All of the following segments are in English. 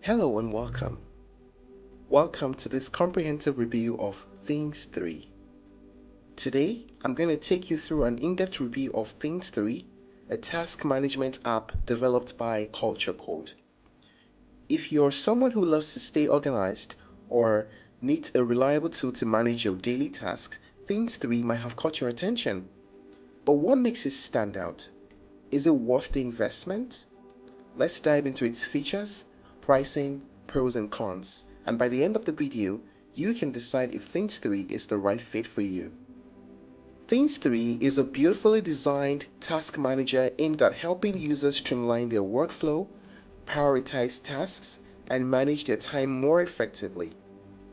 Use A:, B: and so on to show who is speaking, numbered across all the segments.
A: Hello and welcome. Welcome to this comprehensive review of Things 3. Today, I'm going to take you through an in-depth review of Things 3, a task management app developed by Culture Code. If you're someone who loves to stay organized or needs a reliable tool to manage your daily tasks, Things 3 might have caught your attention. But what makes it stand out? Is it worth the investment? Let's dive into its features, pricing, pros and cons, and by the end of the video, you can decide if Things 3 is the right fit for you. Things 3 is a beautifully designed task manager aimed at helping users streamline their workflow, prioritize tasks, and manage their time more effectively.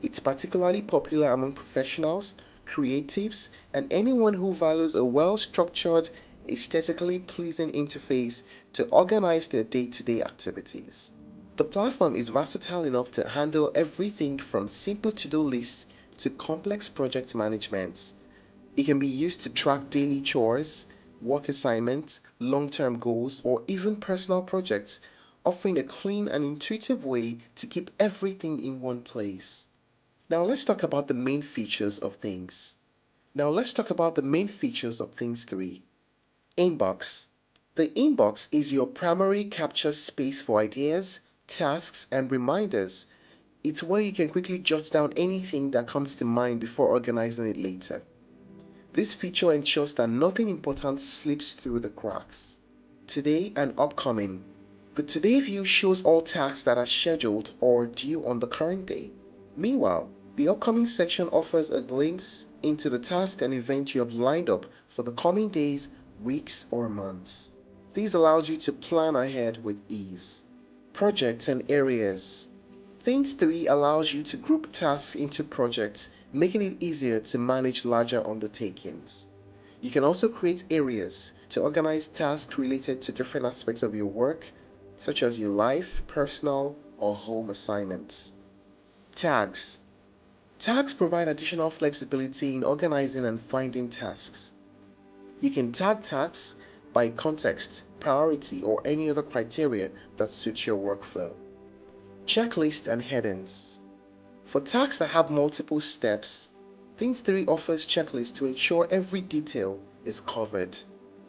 A: It's particularly popular among professionals, creatives, and anyone who values a well-structured, aesthetically pleasing interface to organize their day-to-day activities. The platform is versatile enough to handle everything from simple to-do lists to complex project management. It can be used to track daily chores, work assignments, long-term goals, or even personal projects, offering a clean and intuitive way to keep everything in one place. Now let's talk about the main features of Things 3. Inbox. The inbox is your primary capture space for ideas, tasks, and reminders. It's where you can quickly jot down anything that comes to mind before organizing it later. This feature ensures that nothing important slips through the cracks. Today and upcoming. The Today view shows all tasks that are scheduled or due on the current day. Meanwhile, the upcoming section offers a glimpse into the tasks and events you have lined up for the coming days, weeks, or months. This allows you to plan ahead with ease. Projects and areas. Things 3 allows you to group tasks into projects, making it easier to manage larger undertakings. You can also create areas to organize tasks related to different aspects of your work, such as your life, personal, or home assignments. Tags. Tags provide additional flexibility in organizing and finding tasks. You can tag tasks by context, priority, or any other criteria that suits your workflow. Checklists and headings. For tasks that have multiple steps, Things 3 offers checklists to ensure every detail is covered.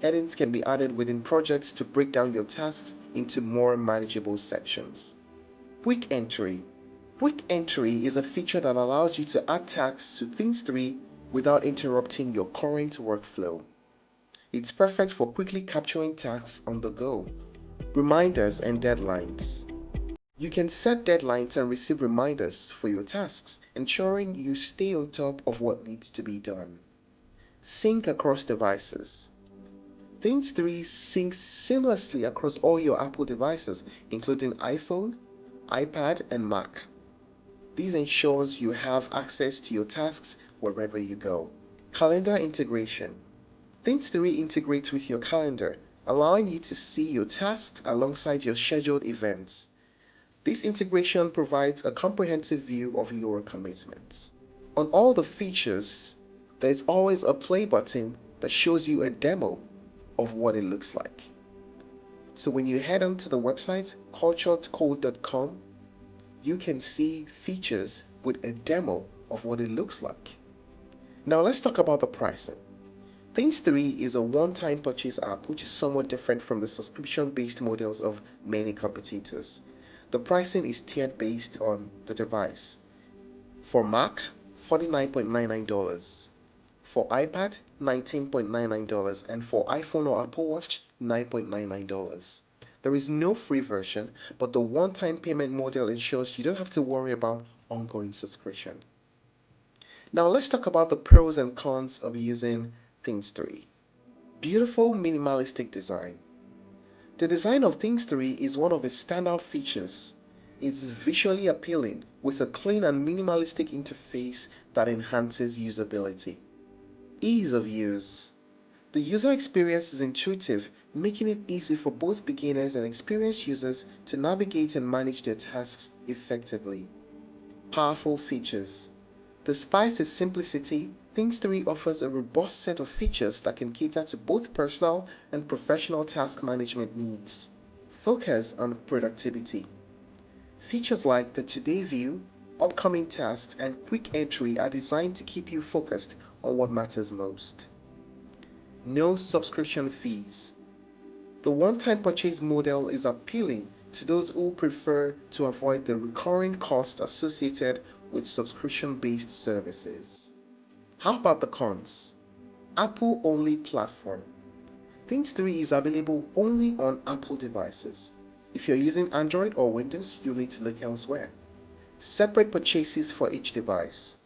A: Headings can be added within projects to break down your tasks into more manageable sections. Quick Entry. Quick Entry is a feature that allows you to add tasks to Things 3 without interrupting your current workflow. It's perfect for quickly capturing tasks on the go. Reminders and deadlines. You can set deadlines and receive reminders for your tasks, ensuring you stay on top of what needs to be done. Sync across devices. Things 3 syncs seamlessly across all your Apple devices, including iPhone, iPad, and Mac. This ensures you have access to your tasks wherever you go. Calendar integration. Things 3 integrates with your calendar, allowing you to see your tasks alongside your scheduled events. This integration provides a comprehensive view of your commitments. On all the features, there's always a play button that shows you a demo of what it looks like. So when you head onto the website culturecode.com, you can see features with a demo of what it looks like. Now let's talk about the pricing. Things 3 is a one-time purchase app which is somewhat different from the subscription-based models of many competitors. The pricing is tiered based on the device. For Mac, $49.99. For iPad, $19.99, and for iPhone or Apple Watch, $9.99. There is no free version, but the one-time payment model ensures you don't have to worry about ongoing subscription. Now let's talk about the pros and cons of using Things 3. Beautiful minimalistic design. The design of Things 3 is one of its standout features. It's visually appealing with a clean and minimalistic interface that enhances usability. Ease of use. The user experience is intuitive, making it easy for both beginners and experienced users to navigate and manage their tasks effectively. Powerful features. Despite its simplicity, Things 3 offers a robust set of features that can cater to both personal and professional task management needs. Focus on productivity. Features like the Today view, upcoming tasks, and quick entry are designed to keep you focused on what matters most. No subscription fees. The one-time purchase model is appealing to those who prefer to avoid the recurring costs associated with subscription-based services. How about the cons? Apple-only platform. Things 3 is available only on Apple devices. If you're using Android or Windows, you'll need to look elsewhere. Separate purchases for each device.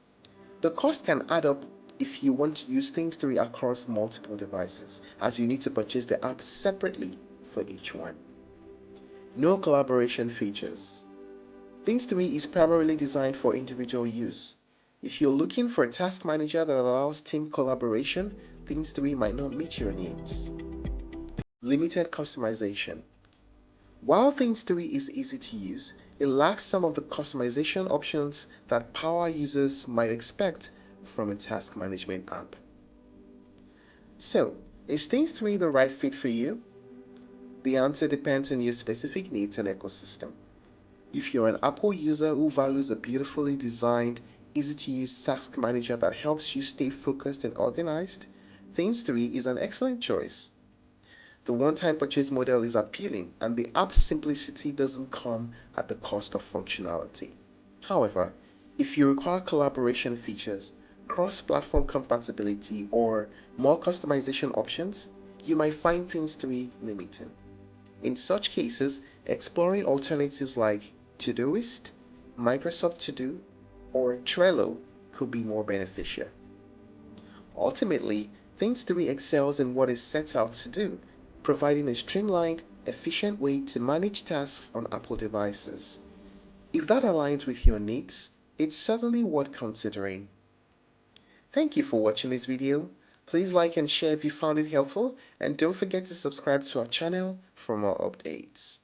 A: The cost can add up if you want to use Things 3 across multiple devices, as you need to purchase the app separately for each one. No collaboration features. Things 3 is primarily designed for individual use. If you're looking for a task manager that allows team collaboration, Things 3 might not meet your needs. Limited customization. While Things 3 is easy to use, it lacks some of the customization options that power users might expect from a task management app. So, is Things 3 the right fit for you? The answer depends on your specific needs and ecosystem. If you're an Apple user who values a beautifully designed, easy-to-use task manager that helps you stay focused and organized, Things 3 is an excellent choice. The one-time purchase model is appealing, and the app's simplicity doesn't come at the cost of functionality. However, if you require collaboration features, cross-platform compatibility, or more customization options, you might find Things 3 limiting. In such cases, exploring alternatives like Todoist, Microsoft To Do, or Trello could be more beneficial. Ultimately, Things 3 excels in what it sets out to do, providing a streamlined, efficient way to manage tasks on Apple devices. If that aligns with your needs, it's certainly worth considering. Thank you for watching this video. Please like and share if you found it helpful, and don't forget to subscribe to our channel for more updates.